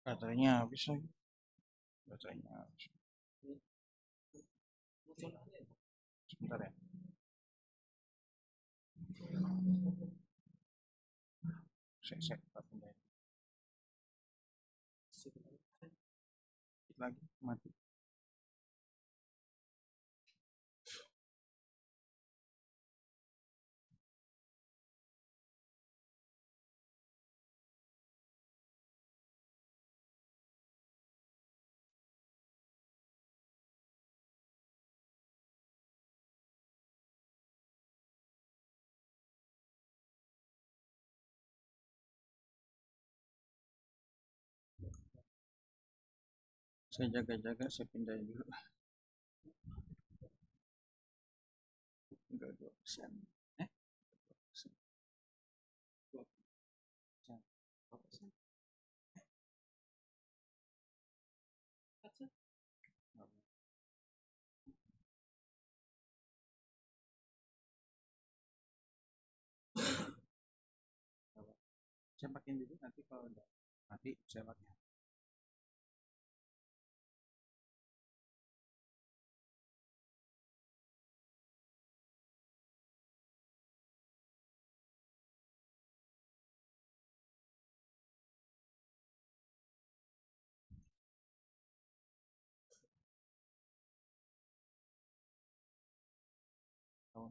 Baterainya habis lagi. Baterainya habis. Sebentar ya. Saya pindahin. Lagi mati. Saya jaga-jaga, saya pindahin dulu. Enggak 2%. Eh? 2%. 2%. 2%. Saya pakai dulu, nanti kalau udah mati saya pakai. Oh.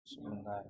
Sebentar.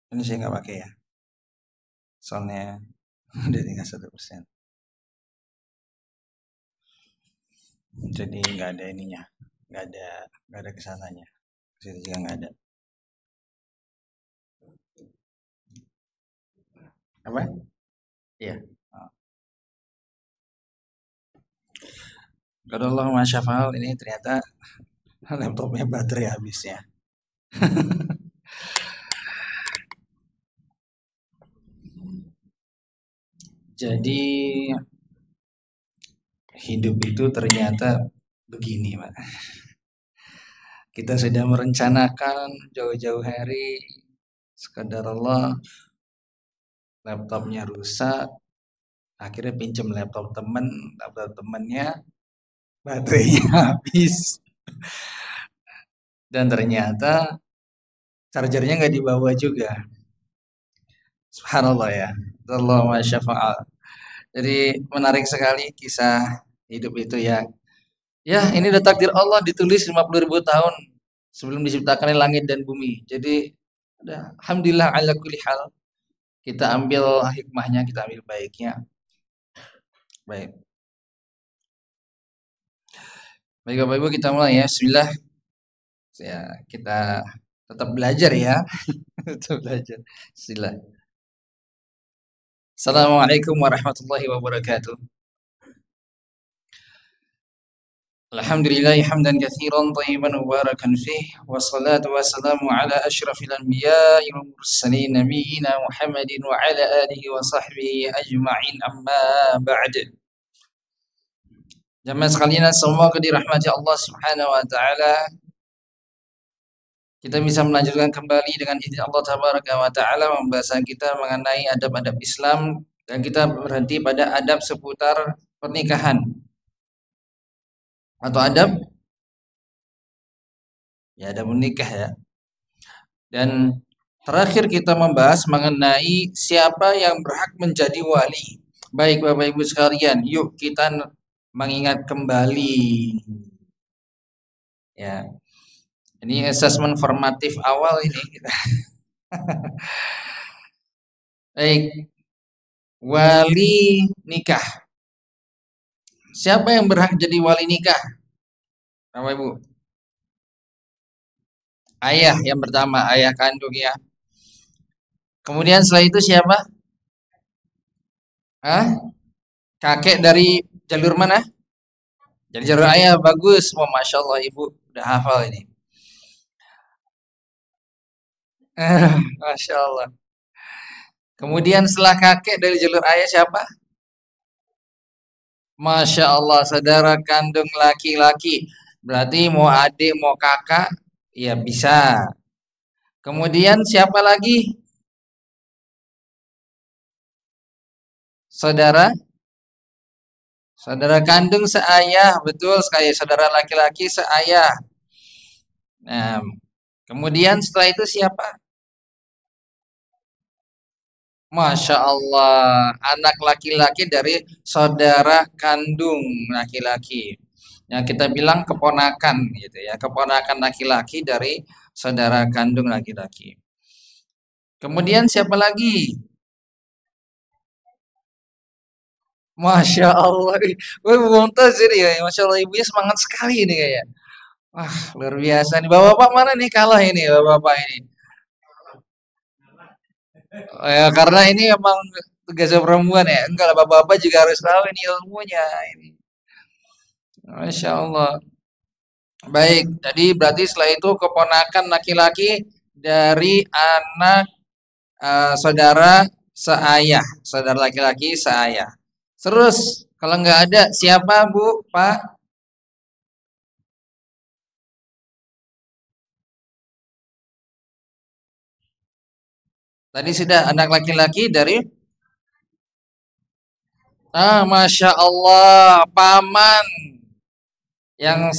Ini saya nggak pakai ya. Soalnya udah tinggal 1%. Jadi nggak ada ininya, nggak ada kesananya. Situ juga nggak ada. Apa? Iya. Oh. Allah masyafal, ini ternyata laptopnya baterai habis ya. Jadi hidup itu ternyata begini, Pak. Kita sudah merencanakan jauh-jauh hari, sekadar Allah laptopnya rusak, akhirnya pinjam laptop temennya, baterainya habis. Dan ternyata chargernya nggak dibawa juga. Subhanallah ya. Allah masya fa'al. Jadi menarik sekali kisah hidup itu ya. Ya, ini udah takdir Allah ditulis 50.000 tahun sebelum diciptakan langit dan bumi. Jadi udah alhamdulillah ala kulli hal. Kita ambil hikmahnya, kita ambil baiknya. Baik. Baik Bapak Ibu kita mulai ya. Bismillah. Ya, kita tetap belajar ya. Tetap belajar. Bismillah. Assalamualaikum warahmatullahi wabarakatuh. Alhamdulillah hamdan katsiran tayyiban mubarakan fih wassalatu wassalamu ala asyrafil anbiya'i wal mursalin nabiyina Muhammadin wa ala alihi wa sahbihi ajma'in amma ba'd. Jamaah sekalian semoga dirahmati Allah Subhanahu wa taala. Kita bisa melanjutkan kembali dengan izin Allah Tabaraka wa taala pembahasan kita mengenai adab-adab Islam dan kita berhenti pada adab seputar pernikahan. Atau adab ya adab menikah ya. Dan terakhir kita membahas mengenai siapa yang berhak menjadi wali. Baik Bapak Ibu sekalian, yuk kita mengingat kembali ya. Ini asesmen formatif awal ini. Baik. Wali nikah. Siapa yang berhak jadi wali nikah? Bapak Ibu. Ayah yang pertama, ayah kandung ya. Kemudian setelah itu siapa? Kakek dari jalur mana? Jadi jalur ayah, bagus. Oh, Masya Allah Ibu udah hafal ini. Masya Allah. Kemudian setelah kakek dari jalur ayah siapa? Masya Allah, saudara kandung laki-laki. Berarti mau adik, mau kakak, ya bisa. Kemudian siapa lagi? Saudara? Saudara kandung seayah, betul sekali. Saudara laki-laki seayah. Nah, kemudian setelah itu siapa? Masya Allah, anak laki-laki dari saudara kandung laki-laki. Yang kita bilang keponakan gitu ya, keponakan laki-laki dari saudara kandung laki-laki. Kemudian siapa lagi? Masya Allah, wah Mumtaz ini ya, Masya Allah ibunya semangat sekali ini kayak. Wah luar biasa nih, bapak-bapak mana nih kalah ini, bapak-bapak ini. Oh, ya, karena ini emang tugasnya perempuan ya, enggak lah bapak-bapak juga harus tahu ini ilmunya ini. Masya Allah. Baik, jadi berarti setelah itu keponakan laki-laki dari anak saudara seayah, saudara laki-laki seayah. Terus kalau nggak ada siapa Bu, Pak? Tadi sudah anak laki-laki dari Masya Allah, paman yang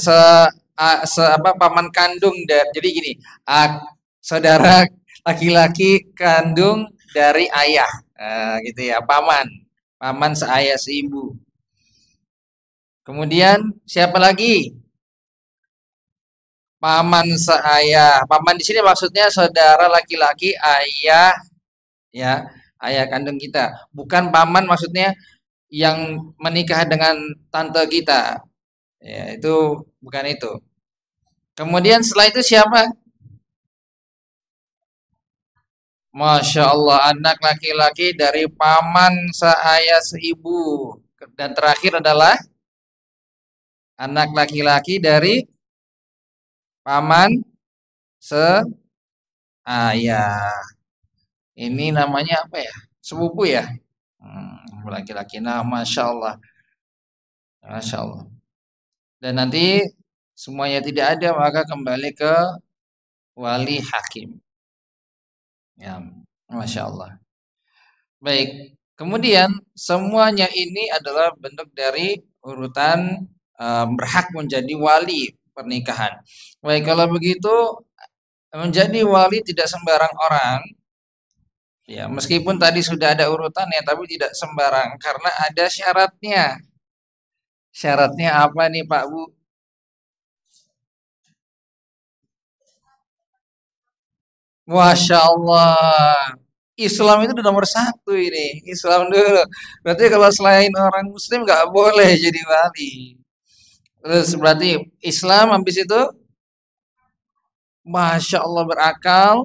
paman kandung jadi gini, saudara laki-laki kandung dari ayah, gitu ya, paman seayah seibu. Kemudian siapa lagi? Paman seayah. Paman di sini maksudnya saudara laki-laki ayah ya, ayah kandung kita. Bukan paman maksudnya yang menikah dengan tante kita. Ya, itu bukan itu. Kemudian setelah itu siapa? Masya Allah, anak laki-laki dari paman seayah seibu. Dan terakhir adalah anak laki-laki dari paman seayah. Ini namanya apa ya? Sepupu ya? Laki-laki. Nah, Masya Allah. Masya Allah. Dan nanti semuanya tidak ada, maka kembali ke wali hakim. Ya, Masya Allah. Baik. Kemudian semuanya ini adalah bentuk dari urutan berhak menjadi wali pernikahan. Baik, kalau begitu menjadi wali tidak sembarang orang, ya meskipun tadi sudah ada urutannya, tapi tidak sembarang karena ada syaratnya. Syaratnya apa nih Pak Bu? Masya Allah. Islam itu udah nomor satu ini. Islam dulu. Berarti kalau selain orang Muslim nggak boleh jadi wali. Terus berarti Islam habis itu, Masya Allah berakal,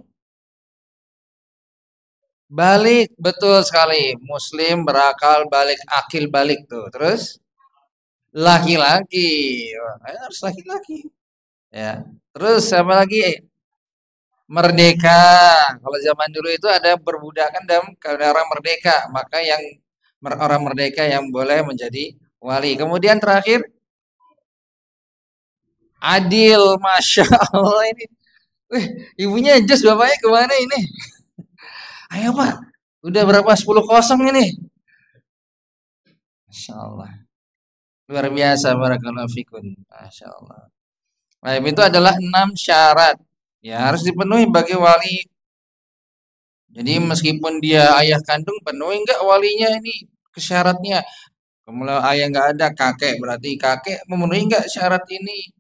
balik betul sekali. Muslim berakal, balik, akil balik tuh. Terus laki-laki, wah, harus laki-laki. Ya. Terus apa lagi? Merdeka. Kalau zaman dulu itu ada perbudakan dan kalau orang merdeka, maka yang orang merdeka yang boleh menjadi wali. Kemudian terakhir adil, masya Allah ini. Wih, ibunya just bapaknya kemana ini? Ayo Pak, udah berapa 10-0 ini? Masya Allah. Luar biasa barakallahu fikun. Masya Allah. Baik, itu adalah 6 syarat. Ya, harus dipenuhi bagi wali. Jadi meskipun dia ayah kandung, penuhi enggak walinya ini kesyaratnya. Kemudian ayah nggak ada, kakek berarti kakek memenuhi nggak syarat ini?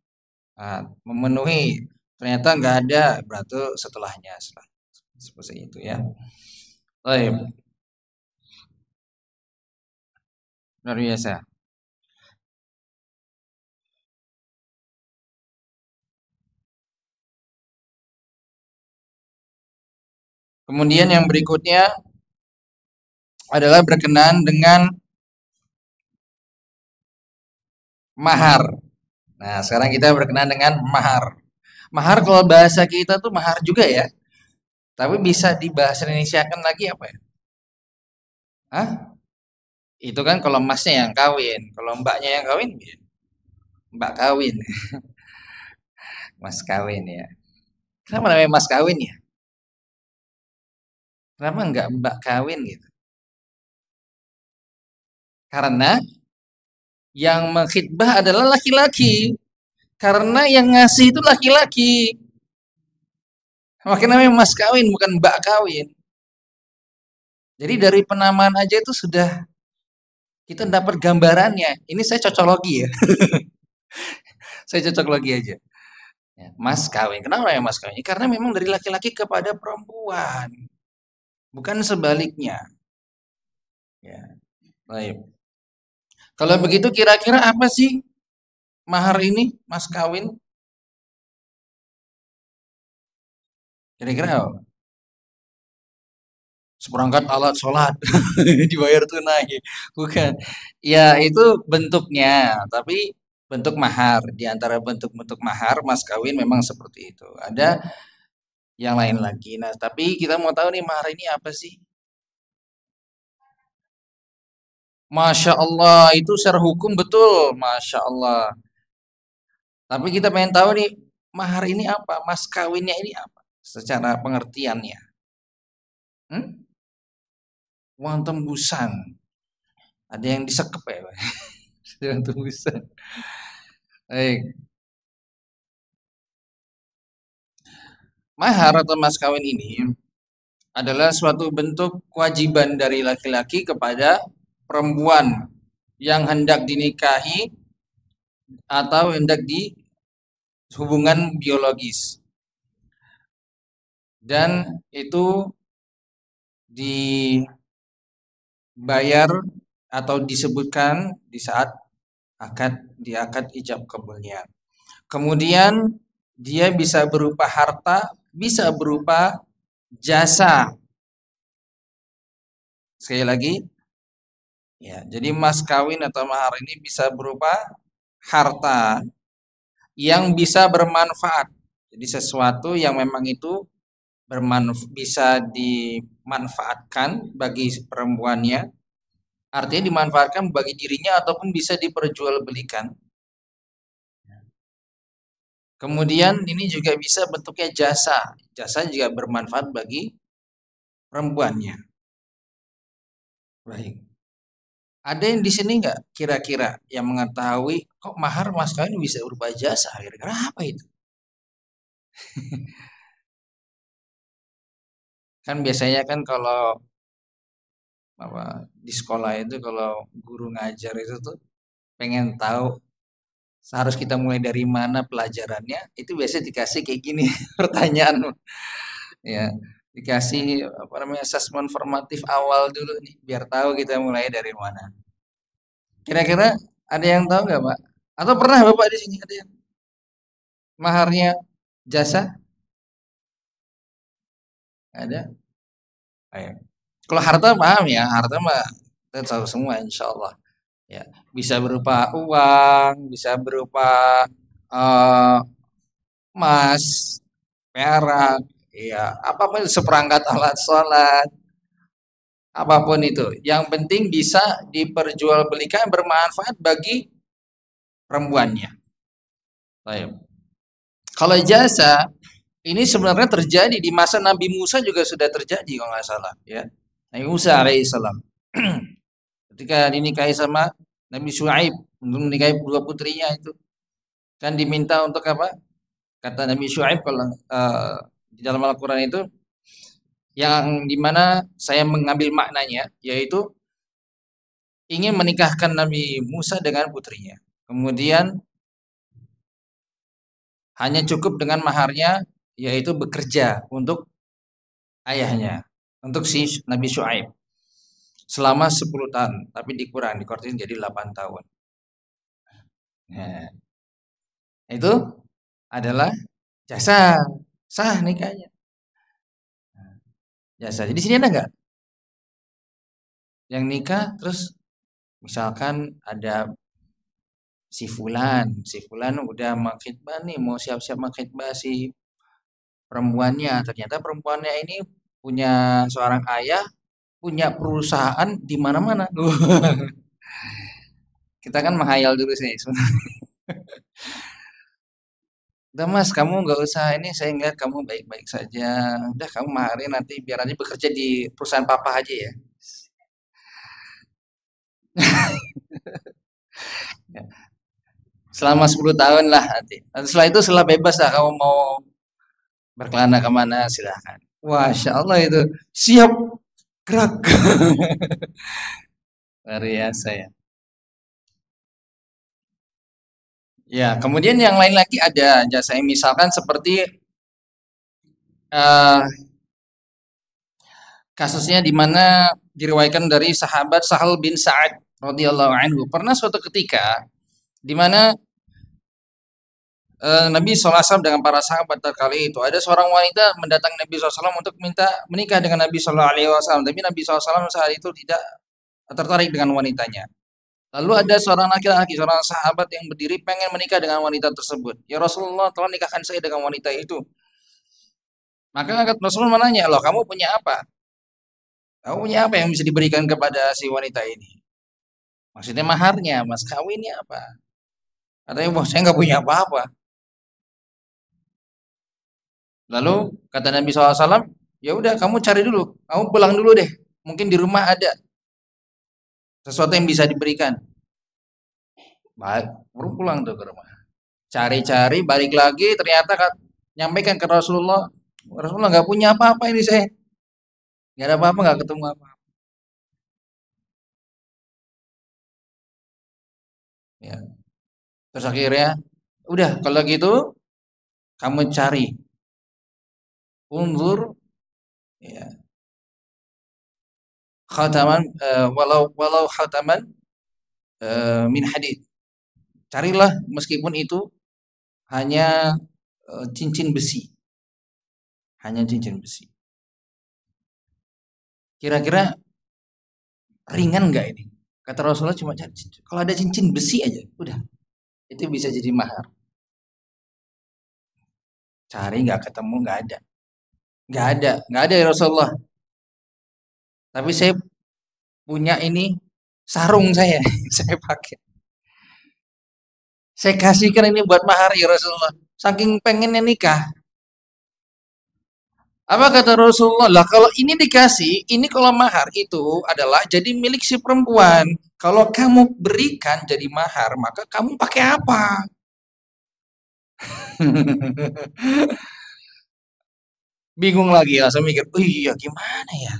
Nah, memenuhi. Ternyata nggak ada, berarti setelahnya seperti itu ya. Baik, luar biasa. Kemudian yang berikutnya adalah berkenaan dengan mahar. Nah, sekarang kita berkenaan dengan mahar. Mahar kalau bahasa kita tuh mahar juga ya. Tapi bisa dibahas Indonesiakan lagi apa ya? Hah? Itu kan kalau masnya yang kawin, kalau mbaknya yang kawin, ya, mbak kawin, mas kawin ya. Kenapa namanya mas kawin ya? Kenapa nggak mbak kawin gitu? Karena yang mengkhidbah adalah laki-laki. Karena yang ngasih itu laki-laki. Makanya namanya mas kawin bukan mbak kawin. Jadi dari penamaan aja itu sudah kita dapat gambarannya. Ini saya cocologi ya. Saya cocok lagi aja. Ya, mas kawin. Kenapa namanya mas kawin? Karena memang dari laki-laki kepada perempuan, bukan sebaliknya. Ya, baik. Kalau begitu kira-kira apa sih mahar ini, mas kawin? Kira-kira apa? Seperangkat alat sholat dibayar tunai, bukan? Ya itu bentuknya, tapi bentuk mahar. Di antara bentuk-bentuk mahar mas kawin memang seperti itu. Ada yang lain lagi. Nah, tapi kita mau tahu nih mahar ini apa sih? Masya Allah, itu secara hukum betul, Masya Allah. Tapi kita pengen tahu nih, mahar ini apa? Mas kawinnya ini apa? Secara pengertiannya. Hmm? Uang tembusan. Ada yang disekep ya, Pak? Uang tembusan. Baik. Mahar atau mas kawin ini adalah suatu bentuk kewajiban dari laki-laki kepada perempuan yang hendak dinikahi atau hendak di hubungan biologis. Dan itu dibayar atau disebutkan di saat akad ijab kabulnya. Kemudian dia bisa berupa harta, bisa berupa jasa. Sekali lagi, ya. Jadi mas kawin atau mahar ini bisa berupa harta yang bisa bermanfaat. Jadi sesuatu yang memang itu bisa dimanfaatkan bagi perempuannya, artinya dimanfaatkan bagi dirinya ataupun bisa diperjualbelikan. Kemudian ini juga bisa bentuknya jasa. Jasa juga bermanfaat bagi perempuannya. Baik. Ada yang di sini nggak kira-kira yang mengetahui kok mahar mas kawin bisa berupa jasa? Kira-kira apa itu? Kan biasanya kan kalau apa di sekolah itu kalau guru ngajar itu tuh pengen tahu harus kita mulai dari mana pelajarannya, itu biasanya dikasih kayak gini pertanyaan ya. Dikasih apa namanya asesmen formatif awal dulu nih biar tahu kita mulai dari mana. Kira-kira ada yang tahu nggak, Pak? Atau pernah Bapak di sini ada yang maharnya jasa? Ada? Ayo. Kalau harta paham ya, harta mah kita tahu semua insya Allah. Ya, bisa berupa uang, bisa berupa eh, emas, perak, ya apapun seperangkat alat sholat, apapun itu. Yang penting bisa diperjualbelikan bermanfaat bagi perempuannya. Baik. Kalau jasa ini sebenarnya terjadi di masa Nabi Musa juga sudah terjadi kalau nggak salah, ya. Nabi Musa alaihissalam ketika dinikahi sama Nabi Syuaib untuk menikahi dua putrinya itu kan diminta untuk apa? Kata Nabi Syuaib kalau di dalam Al-Quran itu yang dimana saya mengambil maknanya yaitu ingin menikahkan Nabi Musa dengan putrinya. Kemudian hanya cukup dengan maharnya yaitu bekerja untuk ayahnya, untuk si Nabi Syuaib selama 10 tahun, tapi dikurang, dikortin jadi 8 tahun. Nah, itu adalah jasa sah nikahnya. Jasa. Jadi di sini ada nggak yang nikah terus misalkan ada si Fulan udah makhitbah nih, mau siap-siap makhitbah si perempuannya. Ternyata perempuannya ini punya seorang ayah, punya perusahaan di mana-mana. Kita kan menghayal dulu sih. Udah mas, kamu nggak usah ini. Saya ngeliat kamu baik-baik saja. Udah kamu maharin nanti biar nanti bekerja di perusahaan papa aja ya. Ya. Selama 10 tahun lah nanti. Nanti setelah itu setelah bebas lah kamu mau berkelana kemana silahkan. Masya Allah itu siap gerak. Luar biasa ya. Ya, kemudian yang lain lagi ada jasa yang misalkan seperti eh, kasusnya di mana diriwayatkan dari sahabat Sahal bin Sa'ad radhiyallahu anhu. Pernah suatu ketika di mana Nabi SAW dengan para sahabat terkali itu ada seorang wanita mendatangi Nabi SAW untuk minta menikah dengan Nabi SAW. Tapi Nabi SAW saat itu tidak tertarik dengan wanitanya. Lalu ada seorang laki-laki, seorang sahabat yang berdiri pengen menikah dengan wanita tersebut. Ya Rasulullah, tolong nikahkan saya dengan wanita itu. Maka Rasulullah menanya, loh kamu punya apa? Kamu punya apa yang bisa diberikan kepada si wanita ini? Maksudnya maharnya, mas kawinnya apa? Katanya, wah saya nggak punya apa-apa. Lalu kata Nabi SAW, ya udah kamu cari dulu, kamu pulang dulu deh. Mungkin di rumah ada sesuatu yang bisa diberikan. Baik, baru pulang tuh ke rumah. Cari-cari, balik lagi, ternyata nyampaikan ke Rasulullah, Rasulullah nggak punya apa-apa ini saya, nggak ada apa-apa, nggak ketemu apa. Ya, terus akhirnya, udah kalau gitu kamu cari, unzur, ya, khataman, walau walau khataman min hadid. Carilah meskipun itu hanya cincin besi, hanya cincin besi. Kira-kira ringan nggak ini? Kata Rasulullah cuma cari cincin. Kalau ada cincin besi aja, udah itu bisa jadi mahar. Cari nggak ketemu, nggak ada ya Rasulullah. Tapi saya punya ini sarung saya, saya pakai. Saya kasihkan ini buat mahar ya Rasulullah. Saking pengennya nikah. Apa kata Rasulullah? Lah kalau ini dikasih, ini kalau mahar itu adalah jadi milik si perempuan. Kalau kamu berikan jadi mahar, maka kamu pakai apa? Bingung lagi, langsung mikir, oh iya gimana ya?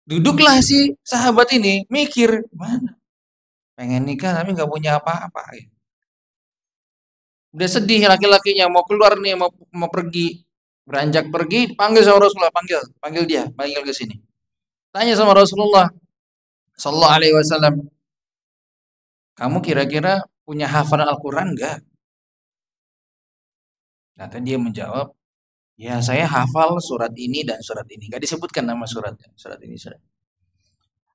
Duduklah si sahabat ini, mikir, gimana? Pengen nikah tapi nggak punya apa-apa. Udah sedih laki-lakinya, mau keluar nih, mau pergi. Beranjak pergi, panggil sama Rasulullah, panggil dia, panggil ke sini. Tanya sama Rasulullah Sallallahu Alaihi Wasallam, kamu kira-kira punya hafalan Al-Quran nggak? Kata dia menjawab, ya saya hafal surat ini dan surat ini. Gak disebutkan nama suratnya, surat ini, surat.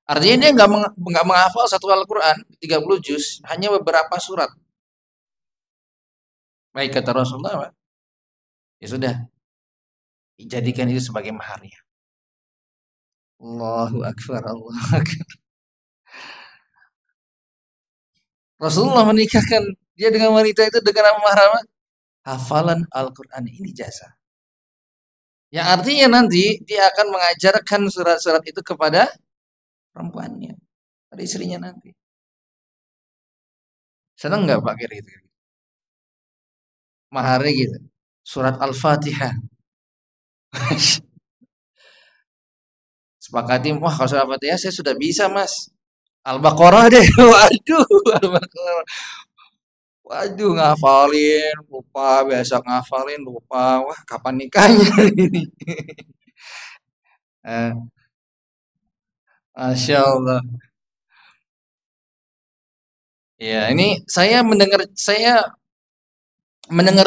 Artinya dia nggak menghafal satu Al-Quran 30 juz, hanya beberapa surat. Baik kata Rasulullah, ya sudah, jadikan itu sebagai maharnya. Allahu Akbar, Allahu Akbar. Rasulullah menikahkan dia dengan wanita itu dengan apa mahar? Hafalan Al-Quran, ini jasa. Yang artinya nanti dia akan mengajarkan surat-surat itu kepada perempuannya, pada istrinya nanti. Senang nggak Pak Kiri itu? Maharnya gitu. Surat Al-Fatihah. Sepakati, wah kalau surat Al-Fatihah saya sudah bisa mas. Al-Baqarah deh, waduh, Al-Baqarah. Waduh, ngafalin, lupa, biasa ngafalin, lupa. Wah, kapan nikahnya ini? Eh, Masya Allah. Ya, ini saya mendengar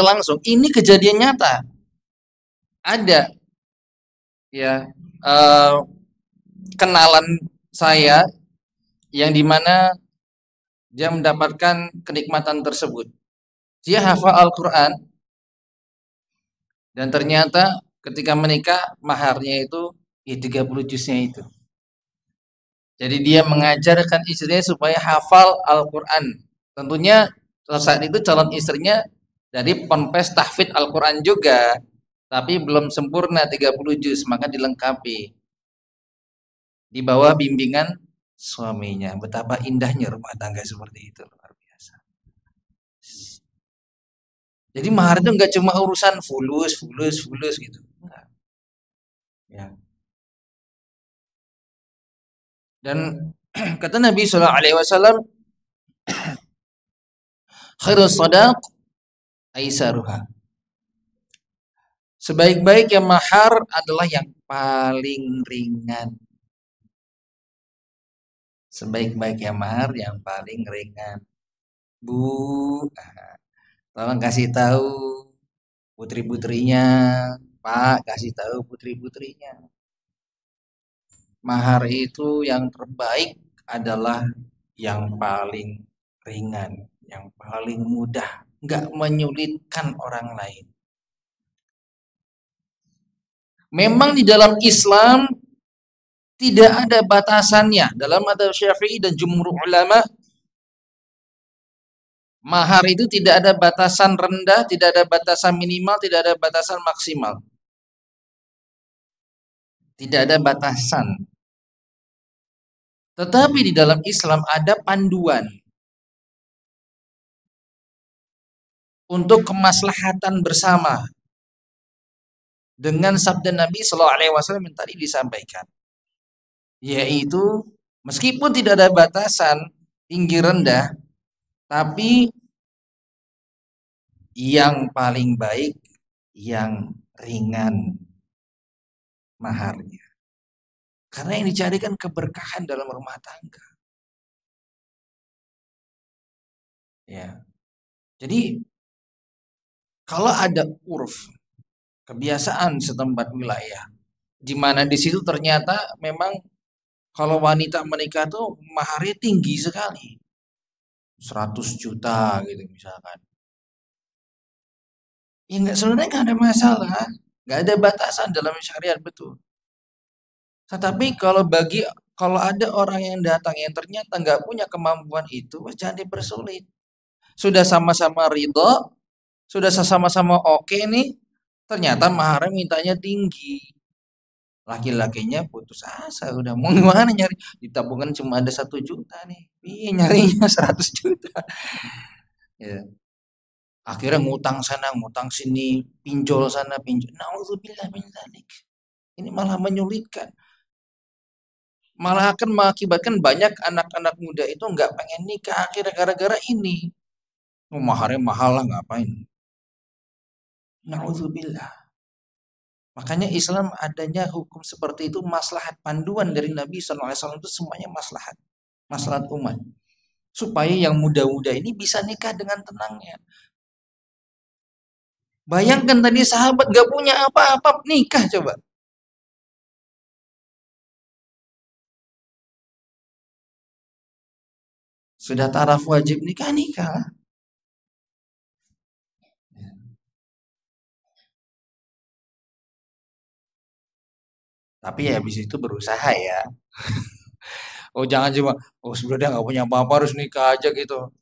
langsung. Ini kejadian nyata. Ada ya eh, kenalan saya yang dimana dia mendapatkan kenikmatan tersebut. Dia hafal Al-Quran dan ternyata ketika menikah maharnya itu ya 30 juznya itu. Jadi dia mengajarkan istrinya supaya hafal Al-Quran. Tentunya saat itu calon istrinya dari ponpes tahfidz Al-Quran juga. Tapi belum sempurna 30 juz, maka dilengkapi. Di bawah bimbingan suaminya. Betapa indahnya rumah tangga seperti itu. Luar biasa. Jadi mahar itu nggak cuma urusan fulus gitu. Enggak. Ya. Dan kata Nabi Shallallahu Alaihi Wasallam, khairus sadaq aisaruha. Sebaik-baiknya mahar adalah yang paling ringan. Sebaik-baiknya mahar yang paling ringan. Bu, tolong kasih tahu putri-putrinya. Pak, kasih tahu putri-putrinya. Mahar itu yang terbaik adalah yang paling ringan, yang paling mudah, nggak menyulitkan orang lain. Memang di dalam Islam tidak ada batasannya. Dalam madzhab Syafi'i dan jumhur ulama, mahar itu tidak ada batasan rendah, tidak ada batasan minimal, tidak ada batasan maksimal. Tidak ada batasan. Tetapi di dalam Islam ada panduan untuk kemaslahatan bersama dengan sabda Nabi Shallallahu Alaihi Wasallam yang tadi disampaikan, yaitu meskipun tidak ada batasan tinggi rendah, tapi yang paling baik yang ringan maharnya. Karena yang dicarikan keberkahan dalam rumah tangga. Ya. Jadi kalau ada urf, kebiasaan setempat wilayah, di mana di situ ternyata memang kalau wanita menikah tuh maharnya tinggi sekali. 100 juta gitu misalkan. Ya sebenarnya nggak ada masalah, nggak ada batasan dalam syariat betul. Tetapi kalau ada orang yang datang yang ternyata nggak punya kemampuan itu, jangan dipersulit. Sudah sama-sama ridho, sudah sama-sama oke nih, Ternyata maharnya mintanya tinggi. Laki-lakinya putus asa, udah mau gimana nyari, di tabungan cuma ada 1 juta nih, iya nyarinya 100 juta. Ya. Akhirnya ngutang sana, ngutang sini, pinjol sana, pinjol. Nauzubillah min dzalik. Ini malah menyulitkan. Malah akan mengakibatkan banyak anak-anak muda itu nggak pengen nikah akhirnya gara-gara ini. Oh, maharnya mahal lah ngapain? Nauzubillah. Makanya Islam adanya hukum seperti itu maslahat, panduan dari Nabi SAW itu semuanya maslahat. Maslahat umat. Supaya yang muda-muda ini bisa nikah dengan tenangnya. Bayangkan tadi sahabat gak punya apa-apa nikah coba. Sudah taraf wajib nikah, nikah. Tapi ya habis itu berusaha ya. Oh jangan cuma, oh sudah nggak punya apa-apa harus nikah aja gitu.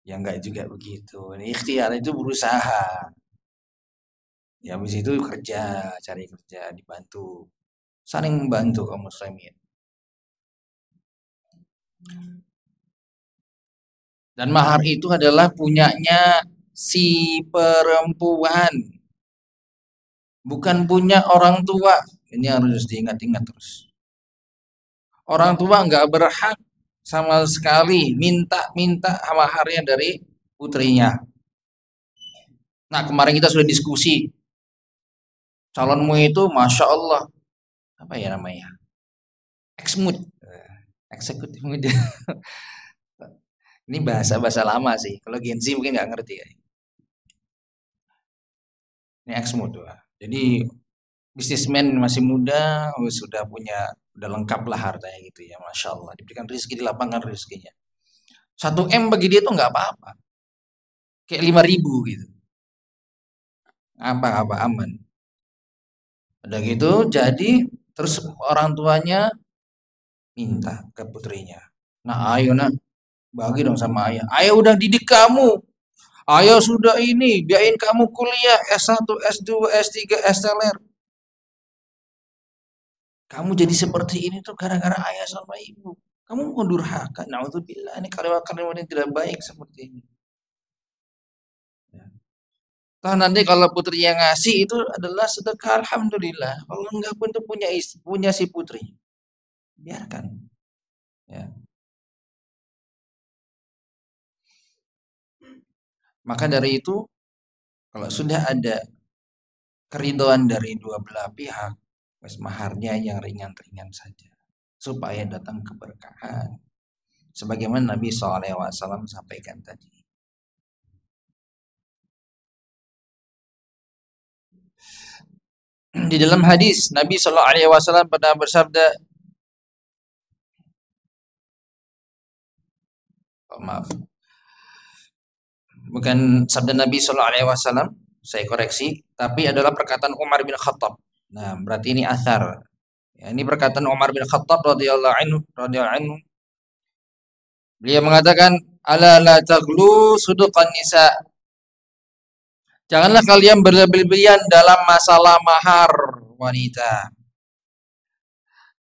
Ya nggak juga begitu. Ini ikhtiar itu berusaha. Ya habis itu kerja, cari kerja, dibantu. Saling membantu kaum muslimin. Dan mahar itu adalah punyanya si perempuan, bukan punya orang tua. Ini harus diingat-ingat terus. Orang tua nggak berhak sama sekali minta-minta maharnya dari putrinya. Nah kemarin kita sudah diskusi, calonmu itu masya Allah apa ya namanya, eksmut, eksekutif muda. Ini bahasa-bahasa lama sih. Kalau Gen Z mungkin nggak ngerti ya. Ini eksmut tuh. Jadi bisnismen masih muda, sudah punya, udah lengkap lah hartanya gitu ya, masya Allah. Diberikan rezeki di lapangan rezekinya. 1 M bagi dia tuh nggak apa-apa. Kayak 5.000 gitu. Apa-apa aman. Udah gitu, jadi terus orang tuanya minta ke putrinya. Nah, ayo nak, bagi dong sama ayah. Ayah udah didik kamu. Ayah sudah ini, biayain kamu kuliah S1, S2, S3, SLR. Kamu jadi seperti ini tuh gara-gara ayah sama ibu. Kamu mau durhaka. Nauzubillah, ini kalimat-kalimat yang tidak baik seperti ini. Ya. Toh nanti kalau putri yang ngasih itu adalah sedekah, alhamdulillah. Kalau enggak pun tuh punya istri, punya si putri. Biarkan. Ya. Maka dari itu, kalau sudah ada keridhaan dari dua belah pihak, wes maharnya yang ringan-ringan saja. Supaya datang keberkahan. Sebagaimana Nabi SAW sampaikan tadi. Di dalam hadis Nabi SAW pernah bersabda, oh, maaf, bukan sabda Nabi SAW, saya koreksi, tapi adalah perkataan Umar bin Khattab. Nah, berarti ini athar. Ya, ini perkataan Umar bin Khattab radhiyallahu anhu. Beliau mengatakan, "Ala la taghlu suduqan nisa." Janganlah kalian berlebihan dalam masalah mahar wanita.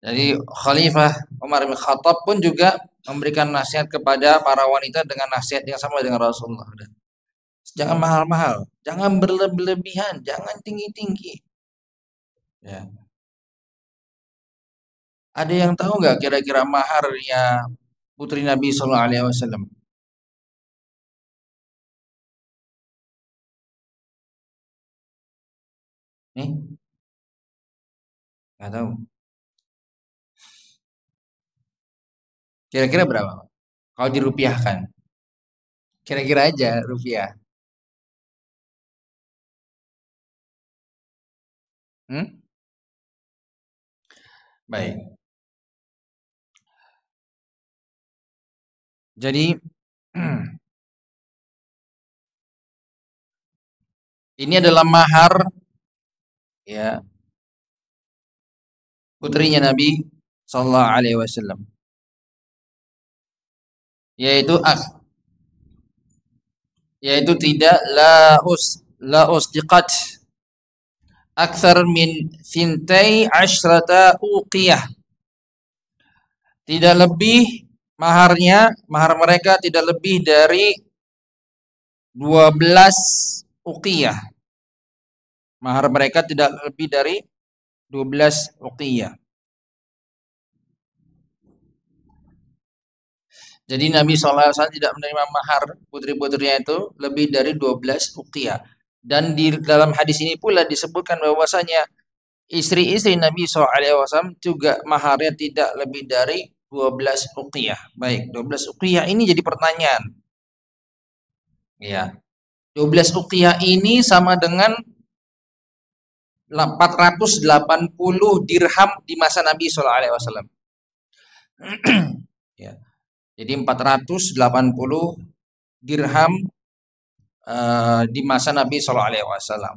Jadi Khalifah Umar bin Khattab pun juga memberikan nasihat kepada para wanita dengan nasihat yang sama dengan Rasulullah. Jangan mahal-mahal, jangan berlebihan, jangan tinggi-tinggi. Ya. Ada yang tahu nggak kira-kira maharnya putri Nabi Sallallahu Alaihi Wasallam? Nih, nggak tahu. Kira-kira berapa? Kalau dirupiahkan, kira-kira aja rupiah. Hmm? Baik. Jadi ini adalah mahar ya putrinya Nabi Sallallahu Alaihi Wasallam, yaitu yaitu tidak la usdiqat, akthar min thintai asyrata uqiyah. Tidak lebih mahar mereka tidak lebih dari 12 uqiyah. Mahar mereka tidak lebih dari 12 uqiyah. Jadi Nabi SAW tidak menerima mahar putri-putrinya itu lebih dari 12 uqiyah. Dan di dalam hadis ini pula disebutkan bahwasanya istri-istri Nabi SAW juga maharnya tidak lebih dari 12 uqiyah. Baik, 12 uqiyah ini jadi pertanyaan. Ya. 12 uqiyah ini sama dengan 480 dirham di masa Nabi SAW. Ya. Jadi 480 dirham di masa Nabi SAW.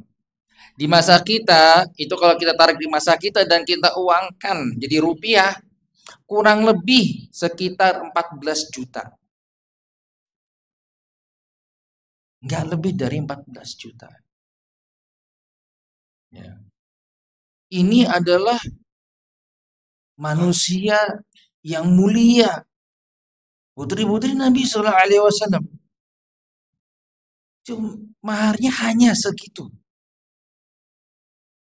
Di masa kita, itu kalau kita tarik di masa kita dan kita uangkan jadi rupiah, kurang lebih sekitar 14 juta. Nggak lebih dari 14 juta. Ya. Ini adalah manusia yang mulia. Putri-putri Nabi SAW. Cuma maharnya hanya segitu.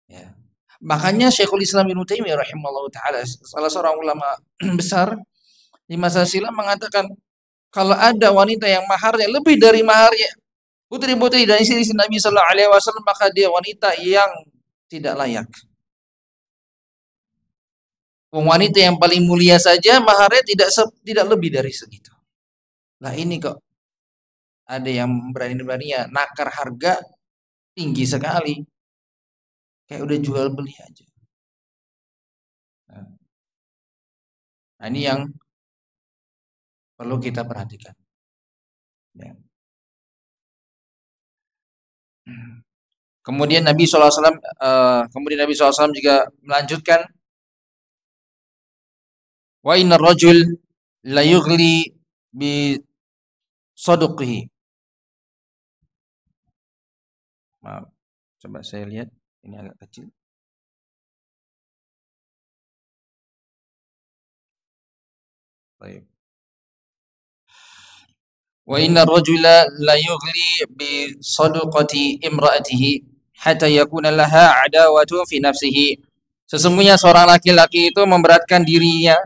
Ya. Makanya Syekhul Islam Ibnu Taimiyah rahimahullah taala, salah seorang ulama besar di masa silam, mengatakan kalau ada wanita yang maharnya lebih dari maharnya putri-putri dan istri-istri Nabi sallallahu alaihi wasallam, maka dia wanita yang tidak layak. Wanita yang paling mulia saja maharnya tidak lebih dari segitu. Nah, ini kok ada yang berani-beraninya nakar harga tinggi sekali. Kayak udah jual beli aja. Nah, ini yang perlu kita perhatikan. Ya. Kemudian Nabi SAW, juga melanjutkan, wa innar rajul la yughli bi sadqihi. Maaf, coba saya lihat, ini agak kecil. Baik. Wa innar rajula la yughli bi sadaqati imra'atihi hatta yakuna laha adawatu fi nafsihi. Sesungguhnya seorang laki-laki itu memberatkan dirinya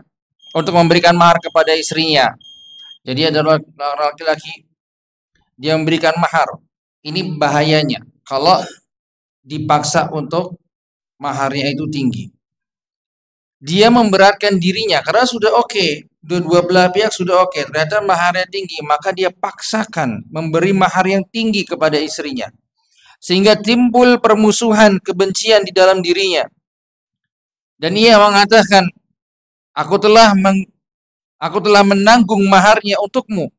untuk memberikan mahar kepada istrinya. Jadi ada laki-laki dia memberikan mahar. Ini bahayanya kalau dipaksa untuk maharnya itu tinggi. Dia memberatkan dirinya karena sudah oke, dua belah pihak sudah oke, ternyata maharnya tinggi, maka dia paksakan memberi mahar yang tinggi kepada istrinya. Sehingga timbul permusuhan, kebencian di dalam dirinya. Dan ia mengatakan, aku telah menanggung maharnya untukmu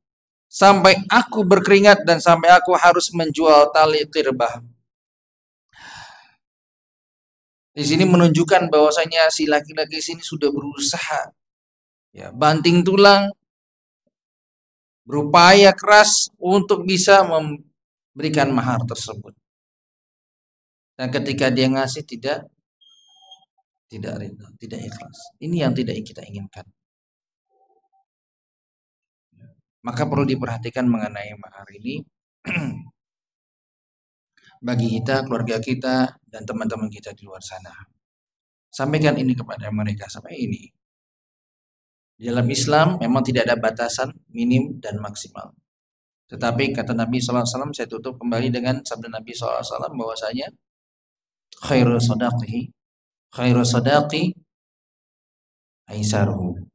sampai aku berkeringat dan sampai aku harus menjual tali qirbah. Di sini menunjukkan bahwasanya si laki-laki sini sudah berusaha, ya, banting tulang, berupaya keras untuk bisa memberikan mahar tersebut. Dan ketika dia ngasih tidak rela, tidak ikhlas. Ini yang tidak kita inginkan. Maka perlu diperhatikan mengenai mahar ini bagi kita, keluarga kita, dan teman-teman kita di luar sana. Sampaikan ini kepada mereka, sampai ini. Di dalam Islam memang tidak ada batasan minim dan maksimal. Tetapi kata Nabi SAW, saya tutup kembali dengan sabda Nabi SAW bahwasanya khairu sadaqi aisaruhu.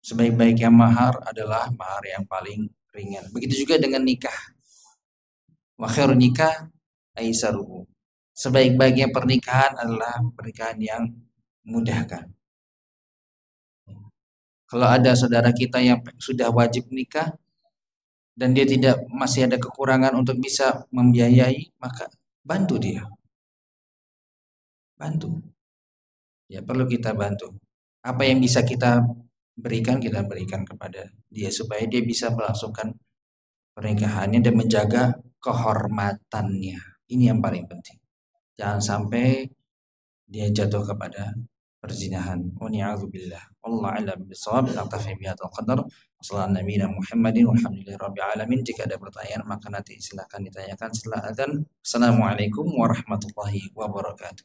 Sebaik-baiknya mahar adalah mahar yang paling ringan. Begitu juga dengan nikah. Wa khairu nikah aisaruhu. Sebaik-baiknya pernikahan adalah pernikahan yang mudahkan. Kalau ada saudara kita yang sudah wajib nikah dan dia masih ada kekurangan untuk bisa membiayai, maka bantu dia. Bantu. Ya, perlu kita bantu. Apa yang bisa kita berikan kepada dia supaya dia bisa melangsungkan pernikahannya dan menjaga kehormatannya. Ini yang paling penting. Jangan sampai dia jatuh kepada perzinahan. Wa na'udzubillah. Wallahu a'lam bishawab. Naktafi bihadzal qadar. Wassallallahu nabiyina Muhammadin walhamdulillahi rabbil alamin. Jika ada pertanyaan maka nanti silakan ditanyakan setelah adzan. Assalamualaikum warahmatullahi wabarakatuh.